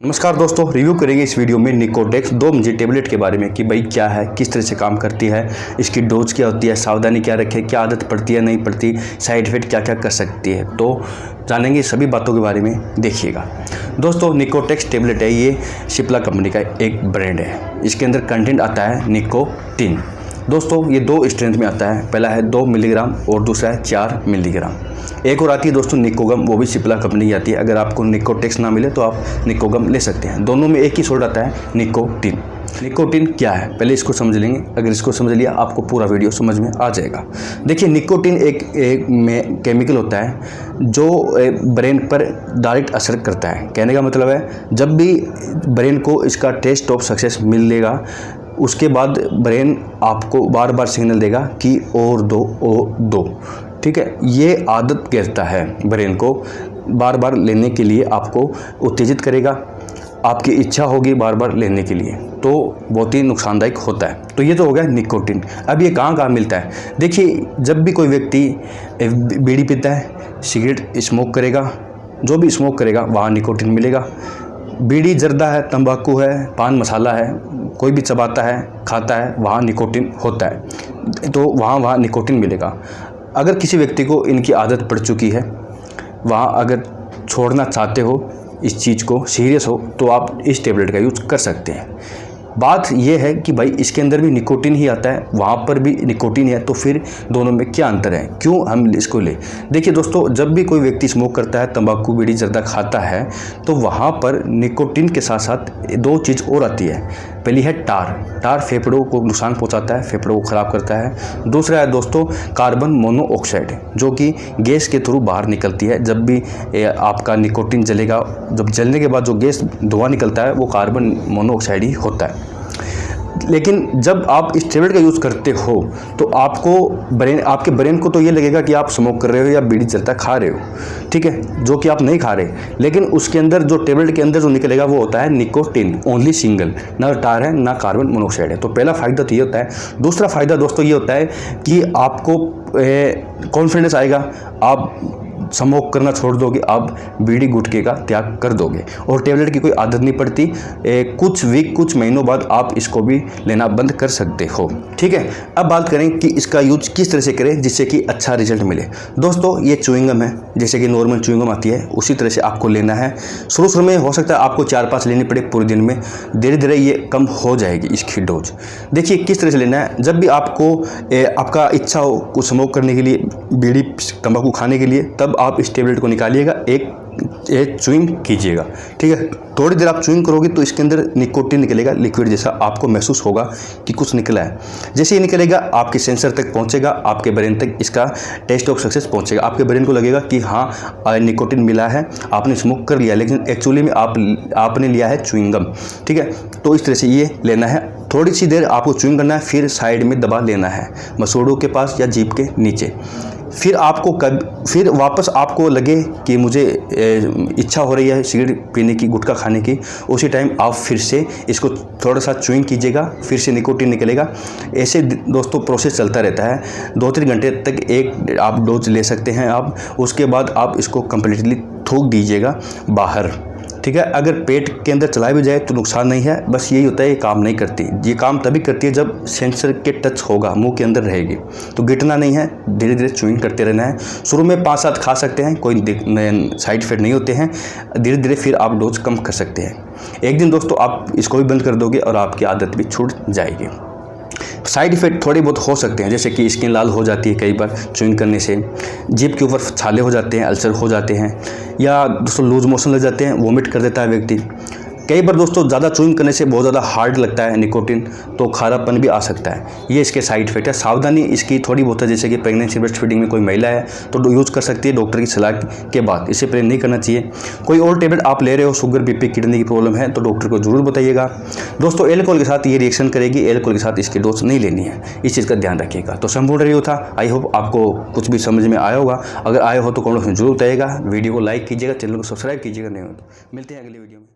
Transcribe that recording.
नमस्कार दोस्तों, रिव्यू करेंगे इस वीडियो में निकोटेक्स 2 mg टेबलेट के बारे में कि भाई क्या है, किस तरह से काम करती है, इसकी डोज क्या होती है, सावधानी क्या रखें, क्या आदत पड़ती है नहीं पड़ती, साइड इफेक्ट क्या क्या कर सकती है, तो जानेंगे सभी बातों के बारे में। देखिएगा दोस्तों, निकोटेक्स टेबलेट है, ये सिप्ला कंपनी का एक ब्रांड है। इसके अंदर कंटेंट आता है निकोटिन। दोस्तों ये 2 स्ट्रेंथ में आता है, पहला है 2 मिलीग्राम और दूसरा है 4 मिलीग्राम। एक और आती है दोस्तों निकोगम, वो भी सिप्ला कंपनी की आती है। अगर आपको निकोटेक्स ना मिले तो आप निकोगम ले सकते हैं। दोनों में एक ही सोड आता है, निकोटिन। निकोटिन क्या है पहले इसको समझ लेंगे। अगर इसको समझ लिया आपको पूरा वीडियो समझ में आ जाएगा। देखिए निकोटिन एक में केमिकल होता है जो ब्रेन पर डायरेक्ट असर करता है। कहने का मतलब है जब भी ब्रेन को इसका टेस्ट ऑफ सक्सेस मिलेगा उसके बाद ब्रेन आपको बार बार सिग्नल देगा कि और दो। ठीक है, ये आदत कहता है ब्रेन को बार बार लेने के लिए, आपको उत्तेजित करेगा, आपकी इच्छा होगी बार बार लेने के लिए, तो बहुत ही नुकसानदायक होता है। तो ये तो हो गया निकोटिन। अब ये कहाँ मिलता है? देखिए जब भी कोई व्यक्ति बीड़ी पीता है, सिगरेट स्मोक करेगा, जो भी स्मोक करेगा वहाँ निकोटिन मिलेगा। बीड़ी जर्दा है, तंबाकू है, पान मसाला है, कोई भी चबाता है, खाता है, वहाँ निकोटिन होता है, तो वहाँ निकोटिन मिलेगा। अगर किसी व्यक्ति को इनकी आदत पड़ चुकी है, वहाँ अगर छोड़ना चाहते हो, इस चीज़ को सीरियस हो, तो आप इस टेबलेट का यूज़ कर सकते हैं। बात यह है कि भाई इसके अंदर भी निकोटिन ही आता है, वहाँ पर भी निकोटिन है, तो फिर दोनों में क्या अंतर है, क्यों हम इसको ले? देखिए दोस्तों, जब भी कोई व्यक्ति स्मोक करता है, तंबाकू बीड़ी जर्दा खाता है, तो वहाँ पर निकोटिन के साथ साथ 2 चीज़ और आती है। पहली है टार फेफड़ों को नुकसान पहुँचाता है, फेफड़ों को ख़राब करता है। दूसरा है दोस्तों कार्बन मोनोऑक्साइड, जो कि गैस के थ्रू बाहर निकलती है। जब भी आपका निकोटिन जलेगा, जब जलने के बाद जो गैस धुआं निकलता है वो कार्बन मोनोऑक्साइड ही होता है। लेकिन जब आप इस टेबलेट का यूज़ करते हो तो आपके ब्रेन को तो ये लगेगा कि आप स्मोक कर रहे हो या बीड़ी जर्दा खा रहे हो, ठीक है, जो कि आप नहीं खा रहे। लेकिन उसके अंदर जो टेबलेट के अंदर जो निकलेगा वो होता है निकोटिन, ओनली सिंगल, ना टार है ना कार्बन मोनोऑक्साइड है। तो पहला फ़ायदा तो ये होता है। दूसरा फ़ायदा दोस्तों ये होता है कि आपको कॉन्फिडेंस आएगा, आप स्मोक करना छोड़ दोगे, आप बीड़ी गुटखे का त्याग कर दोगे और टेबलेट की कोई आदत नहीं पड़ती। कुछ महीनों बाद आप इसको भी लेना बंद कर सकते हो। ठीक है, अब बात करें कि इसका यूज किस तरह से करें जिससे कि अच्छा रिजल्ट मिले। दोस्तों ये च्युइंगम है, जैसे कि नॉर्मल च्युइंगम आती है उसी तरह से आपको लेना है। शुरू में हो सकता है आपको 4-5 लेनी पड़े पूरे दिन में, धीरे धीरे ये कम हो जाएगी इसकी डोज। देखिए किस तरह से लेना है। जब भी आपको आपका इच्छा हो कुछ स्मोक करने के लिए, बीड़ी तंबाकू खाने के लिए, तब आप इस टेबलेट को निकालिएगा, एक च्युइंग कीजिएगा। ठीक है, थोड़ी देर आप च्युइंग करोगे तो इसके अंदर निकोटिन निकलेगा, लिक्विड जैसा आपको महसूस होगा कि कुछ निकला है। जैसे ही निकलेगा आपके सेंसर तक पहुंचेगा, आपके ब्रेन तक इसका टेस्ट ऑफ सक्सेस पहुंचेगा। आपके ब्रेन को लगेगा कि हाँ निकोटिन मिला है, आपने स्मोक कर लिया, लेकिन एक्चुअली में आपने लिया है च्युइंगम। ठीक है, तो इस तरह से ये लेना है। थोड़ी सी देर आपको च्युइंग करना है, फिर साइड में दबा लेना है, मसूड़ों के पास या जीभ के नीचे। फिर वापस आपको लगे कि मुझे इच्छा हो रही है सिगरेट पीने की, गुटखा खाने की, उसी टाइम आप फिर से इसको थोड़ा सा च्युइंग कीजिएगा, फिर से निकोटिन निकलेगा। ऐसे दोस्तों प्रोसेस चलता रहता है। 2-3 घंटे तक एक आप डोज ले सकते हैं आप। उसके बाद आप इसको कम्प्लीटली थूक दीजिएगा बाहर। ठीक है, अगर पेट के अंदर चला भी जाए तो नुकसान नहीं है। बस यही होता है, ये काम नहीं करती। ये काम तभी करती है जब सेंसर के टच होगा, मुंह के अंदर रहेगी, तो गिरना नहीं है, धीरे धीरे च्युइंग करते रहना है। शुरू में 5-7 खा सकते हैं, कोई साइड इफेक्ट नहीं होते हैं। धीरे धीरे फिर आप डोज कम कर सकते हैं। एक दिन दोस्तों आप इसको भी बंद कर दोगे और आपकी आदत भी छूट जाएगी। साइड इफ़ेक्ट थोड़े बहुत हो सकते हैं, जैसे कि स्किन लाल हो जाती है कई बार च्युइंग करने से, जीभ के ऊपर छाले हो जाते हैं, अल्सर हो जाते हैं, या दोस्तों लूज मोशन लग जाते हैं, वोमिट कर देता है व्यक्ति। कई बार दोस्तों ज़्यादा च्युइंग करने से बहुत ज़्यादा हार्ड लगता है निकोटिन, तो खारापन भी आ सकता है। ये इसके साइड इफेक्ट है। सावधानी इसकी थोड़ी बहुत है, जैसे कि प्रेगनेंसी ब्रेस्ट फीडिंग में कोई महिला है तो यूज़ कर सकती है डॉक्टर की सलाह के बाद, इससे पहले नहीं करना चाहिए। कोई और टेबलेट आप ले रहे हो, शुगर बीपी किडनी की प्रॉब्लम है, तो डॉक्टर को जरूर बताइएगा। दोस्तों एल्कोहल के साथ ये रिएक्शन करेगी, एल्कोहल के साथ इसकी डोज नहीं लेनी है, इस चीज़ का ध्यान रखिएगा। तो संपूर्ण रिव्यू था। आई होप आपको कुछ भी समझ में आया होगा। अगर आया हो तो कमेंट में जरूर बताइएगा। वीडियो को लाइक कीजिएगा, चैनल को सब्सक्राइब कीजिएगा। नहीं हो तो मिलते हैं अगले वीडियो में।